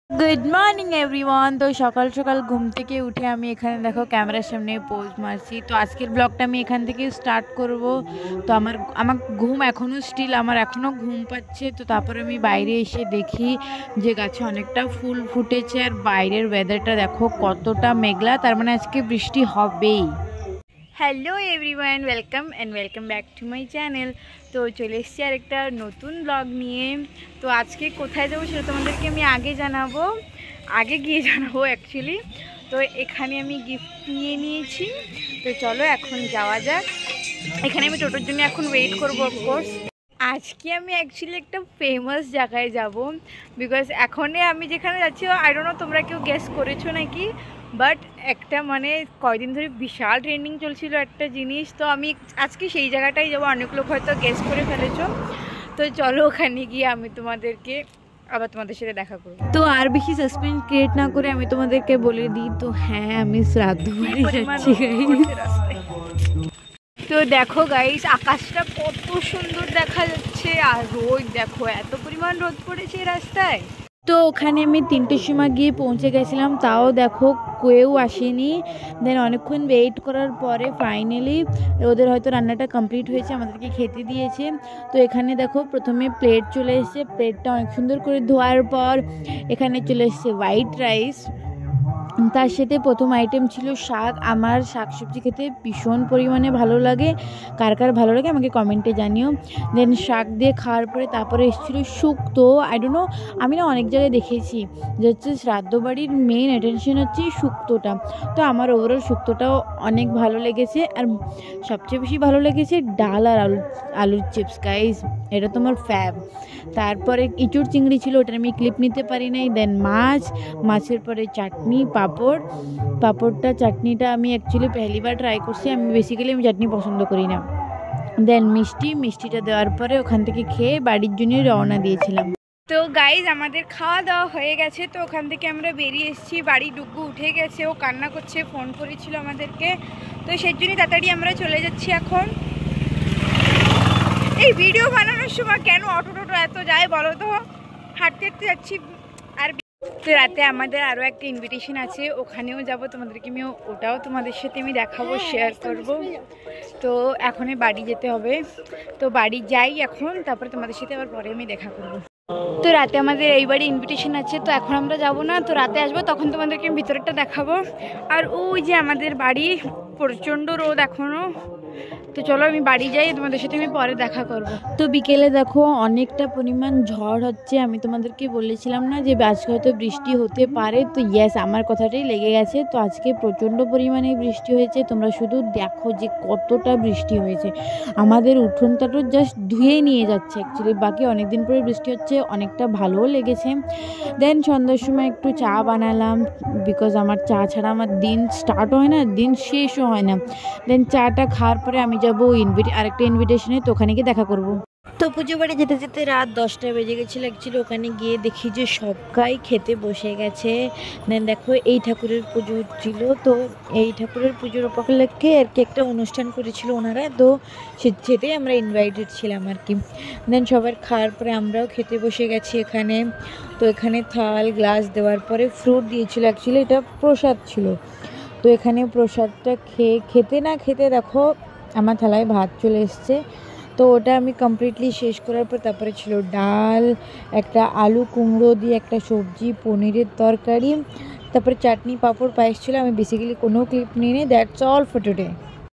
Good morning everyone. তো সকাল সকাল ঘুম থেকে উঠে আমি এখানে দেখো ক্যামেরার সামনে পোজ মারছি। তো আজকের ব্লগটা আমি এখান থেকে স্টার্ট করব। তো আমার ঘুম এখনও স্টিল আমার এখনও ঘুম পাচ্ছে। তো তারপরে আমি বাইরে এসে দেখি যে গাছে অনেকটা ফুল ফুটেছে আর বাইরের ওয়েদারটা দেখো কতটা মেঘলা, তার মানে আজকে বৃষ্টি হবেই। Hello everyone, welcome back to my channel. তো চলে এসেছি আর একটা নতুন ব্লগ নিয়ে। তো আজকে কোথায় যাবো সেটা তোমাদেরকে আমি আগে গিয়ে জানাবো অ্যাকচুয়ালি। তো এখানে আমি গিফট নিয়ে নিয়েছি। তো চলো এখন যাওয়া যাক। এখানে আমি টোটোর জন্য এখন ওয়েট করবো অফকোর্স। আজকে আমি অ্যাকচুয়ালি একটা ফেমাস জায়গায় যাব, বিকজ এখনই আমি যেখানে যাচ্ছি আই ডোন্ট নো তোমরা কেউ গেস করেছো নাকি, বাট একটা মানে কয়দিন ধরে বিশাল ট্রেন্ডিং চলছিল একটা জিনিস। তো আমি আজকে সেই জায়গাটাই যাবো। অনেক লোক হয়তো গেস করে ফেলেছো। তো চলো ওখানে গিয়ে আমি তোমাদেরকে আবার তোমাদের সাথে দেখা করবো। তো আর বেশি সাসপেন্স ক্রিয়েট না করে আমি তোমাদেরকে বলে দিই, তো হ্যাঁ আমি শ্রাদ্ধ বাড়ি যাচ্ছি। তো দেখো গাইস, আকাশটা কত সুন্দর দেখা যাচ্ছে আর রোদ দেখো, এত পরিমাণ রোদ পড়েছে রাস্তায়। তো ওখানে আমি 3টের সময় গিয়ে পৌঁছে গেছিলাম, তাও দেখো কেউ আসেনি। দেন অনেকক্ষণ ওয়েট করার পরে ফাইনালি ওদের হয়তো রান্নাটা কমপ্লিট হয়েছে, আমাদেরকে খেতে দিয়েছে। তো এখানে দেখো প্রথমে প্লেট চলে এসেছে, প্লেটটা অনেক সুন্দর করে ধোয়ার পর এখানে চলে এসেছে হোয়াইট রাইস। তার সাথে প্রথম আইটেম ছিল শাক। আমার শাক সবজি খেতে ভীষণ পরিমাণে ভালো লাগে, কার কার ভালো লাগে আমাকে কমেন্টে জানিও। দেন শাক দিয়ে খাওয়ার পরে তারপরে এসেছিলো শুক্তো। আই ডোন্ট নো, আমি না অনেক জায়গায় দেখেছি যে হচ্ছে শ্রাদ্ধ বাড়ির মেন অ্যাটেনশন হচ্ছে শুক্তোটা। তো আমার ওভারঅল শুক্তোটাও অনেক ভালো লেগেছে। আর সবচেয়ে বেশি ভালো লেগেছে ডাল আর আলুর চিপস। গাইস এটা তোমার ফ্যাব। তারপরে ইঁচড় চিংড়ি ছিল, ওটার আমি ক্লিপ নিতে পারি নাই। দেন মাছের পরে চাটনি, পাঁপড়টা চাটনিটা আমি অ্যাকচুয়ালি পেহলিবার ট্রাই করছি। আমি বেসিক্যালি চাটনি পছন্দ করি না। দেন মিষ্টিটা দেওয়ার পরে ওখান থেকে খেয়ে বাড়ির জন্য রওনা দিয়েছিলাম। তো গাইজ আমাদের খাওয়া দাওয়া হয়ে গেছে। তো ওখান থেকে আমরা বেরিয়ে এসেছি, বাড়ি ডুগু উঠে গেছে, ও কান্না করছে, ফোন করেছিল আমাদেরকে। তো সেই জন্যই তাড়াতাড়ি আমরা চলে যাচ্ছি এখন। এই ভিডিও বানানোর সময় কেন অটো এত যায় বলো তো? হাঁটতে হাঁটতে যাচ্ছি। আর তো রাতে আমাদের আরও একটা ইনভিটেশন আছে, ওখানেও যাব, তোমাদেরকে আমি ওটাও তোমাদের সাথে আমি দেখাবো, শেয়ার করব। তো এখনই বাড়ি যেতে হবে। তো বাড়ি যাই এখন, তারপরে তোমাদের সাথে আবার পরে আমি দেখা করব। তো রাতে আমাদের এই বাড়ি ইনভিটেশন আছে, তো এখন আমরা যাব না, তো রাতে আসবো, তখন তোমাদেরকে আমি ভিতরটা দেখাবো। আর ওই যে আমাদের বাড়ি, প্রচণ্ড রোদ এখনও। তো চলো আমি বাড়ি যাই, তোমাদের সাথে আমি পরে দেখা করব। তো বিকেলে দেখো অনেকটা পরিমাণ ঝড় হচ্ছে। আমি তোমাদেরকে বলেছিলাম না যে আজকে হয়তো বৃষ্টি হতে পারে, তো ইয়েস আমার কথাটাই লেগে গেছে। তো আজকে প্রচণ্ড পরিমাণে বৃষ্টি হয়েছে, তোমরা শুধু দেখো যে কতটা বৃষ্টি হয়েছে। আমাদের উঠোনটা তো জাস্ট ধুয়ে নিয়ে যাচ্ছে অ্যাকচুয়ালি। বাকি অনেক দিন পরে বৃষ্টি হচ্ছে, অনেকটা ভালোও লেগেছে। দেন সন্ধ্যার সময় একটু চা বানালাম, বিকজ আমার চা ছাড়া আমার দিন স্টার্ট হয় না, দিন শেষও হয় না। দেন চাটা খাওয়ার পরে আমি যাবো আরেকটা ইনভিটেশনে, তো ওখানে গিয়ে দেখা করব। তো পুজো বাড়ি যেতে যেতে রাত 10টা বেজে গেছিলো অ্যাকচুয়ালি। ওখানে গিয়ে দেখি যে সবাই খেতে বসে গেছে। দেন দেখো এই ঠাকুরের পুজো হচ্ছিলো, তো এই ঠাকুরের পুজোর উপলক্ষে আর কি একটা অনুষ্ঠান করেছিল ওনারা, তো সেটাই আমরা ইনভাইটেড ছিলাম আর কি। দেন সবার খাওয়ার পরে আমরাও খেতে বসে গেছি এখানে। তো এখানে থাল গ্লাস দেওয়ার পরে ফ্রুট দিয়েছিল, অ্যাকচুয়ালি এটা প্রসাদ ছিল। তো এখানে প্রসাদটা খেতে না খেতে দেখো আমার থালায় ভাত চলে এসছে। তো ওটা আমি কমপ্লিটলি শেষ করার পর তারপরে ছিল ডাল, একটা আলু কুমড়ো দিয়ে একটা সবজি, পনিরের তরকারি, তারপরে চাটনি, পাঁপড়, পায়েস ছিল। আমি বেসিক্যালি কোনো ক্লিপ নিয়ে নিই। That's all for today.